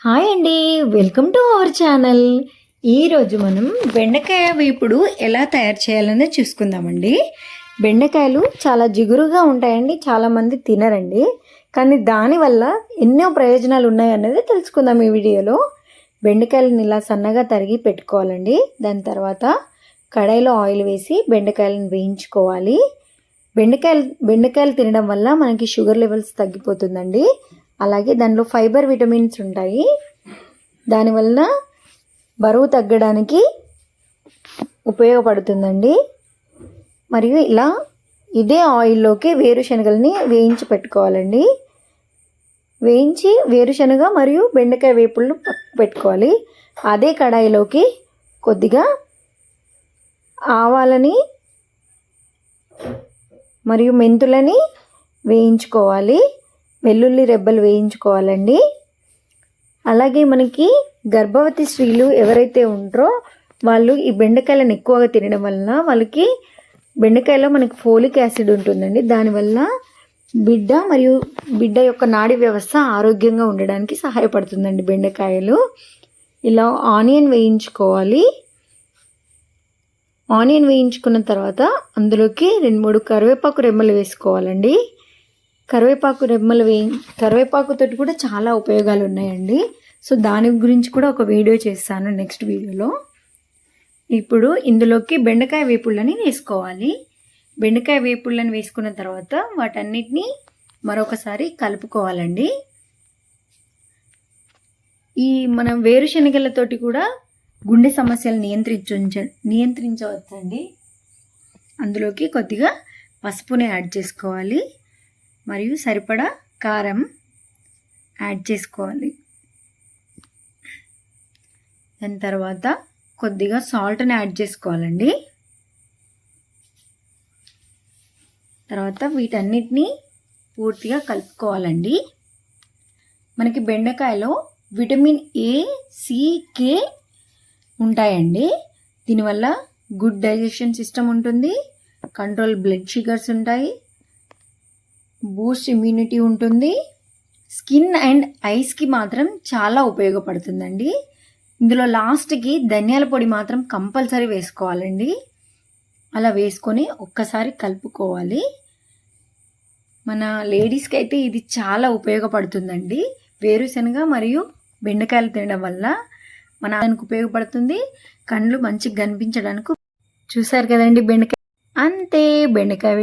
Hi అండి, welcome to our channel. ఈరోజు మనం బెండకాయ వేపుడు ఎలా తయారు చేయాలని చూసుకుందామండి. బెండకాయలు చాలా జిగురుగా ఉంటాయండి, చాలామంది తినరండి. కానీ దానివల్ల ఎన్నో ప్రయోజనాలు ఉన్నాయన్నది తెలుసుకుందాం ఈ వీడియోలో. బెండకాయలను ఇలా సన్నగా తరిగి పెట్టుకోవాలండి. దాని తర్వాత కడాయిలో ఆయిల్ వేసి బెండకాయలను వేయించుకోవాలి. బెండకాయలు తినడం వల్ల మనకి షుగర్ లెవెల్స్ తగ్గిపోతుందండి. అలాగే దానిలో ఫైబర్ విటమిన్స్ ఉంటాయి. దానివల్ల బరువు తగ్గడానికి ఉపయోగపడుతుందండి. మరియు ఇలా ఇదే ఆయిల్లోకి వేరుశనగల్ని వేయించి పెట్టుకోవాలండి. వేయించి వేరుశనగ మరియు బెండకాయ వేపుళ్ళు పెట్టుకోవాలి. అదే కడాయిలోకి కొద్దిగా ఆవాలని మరియు మెంతులని వేయించుకోవాలి. వెల్లుల్లి రెబ్బలు వేయించుకోవాలండి. అలాగే మనకి గర్భవతి స్త్రీలు ఎవరైతే ఉంటారో వాళ్ళు ఈ బెండకాయలను ఎక్కువగా తినడం వలన వాళ్ళకి బెండకాయలో మనకి ఫోలిక్ యాసిడ్ ఉంటుందండి. దానివల్ల బిడ్డ యొక్క నాడీ వ్యవస్థ ఆరోగ్యంగా ఉండడానికి సహాయపడుతుందండి బెండకాయలు. ఇలా ఆనియన్ వేయించుకోవాలి. ఆనియన్ వేయించుకున్న తర్వాత అందులోకి 2-3 కరివేపాకు రెమ్మలు వేసుకోవాలండి. కరివేపాకుతోటి కూడా చాలా ఉపయోగాలు ఉన్నాయండి. సో దాని గురించి కూడా ఒక వీడియో చేస్తాను నెక్స్ట్ వీడియోలో. ఇప్పుడు ఇందులోకి బెండకాయ వేపుళ్ళని వేసుకోవాలి. బెండకాయ వేపుళ్ళని వేసుకున్న తర్వాత వాటన్నిటిని మరొకసారి కలుపుకోవాలండి. మనం వేరుశనగలతోటి కూడా గుండె సమస్యలు నియంత్రించవచ్చండి. అందులోకి కొద్దిగా పసుపుని యాడ్ చేసుకోవాలి. మరియు సరిపడా కారం యాడ్ చేసుకోవాలి. దాని తర్వాత కొద్దిగా సాల్ట్ని యాడ్ చేసుకోవాలండి. తర్వాత వీటన్నిటిని పూర్తిగా కలుపుకోవాలండి. మనకి బెండకాయలో విటమిన్ ఏ, సి, కే ఉంటాయండి. దీనివల్ల గుడ్ డైజెషన్ సిస్టమ్ ఉంటుంది, కంట్రోల్ బ్లడ్ షుగర్స్ ఉంటాయి, బూస్ట్ ఇమ్యూనిటీ ఉంటుంది. స్కిన్ అండ్ ఐస్కి మాత్రం చాలా ఉపయోగపడుతుందండి. ఇందులో లాస్ట్కి ధనియాల పొడి మాత్రం కంపల్సరీ వేసుకోవాలండి. అలా వేసుకొని ఒక్కసారి కలుపుకోవాలి. మన లేడీస్కి అయితే ఇది చాలా ఉపయోగపడుతుందండి. వేరుశనగ మరియు బెండకాయలు తినడం వల్ల మన ఆరోగ్యానికి ఉపయోగపడుతుంది. కళ్ళు మంచిగా కనిపించడానికి. చూసారు కదండి బెండకాయ. అంతే, బెండకాయ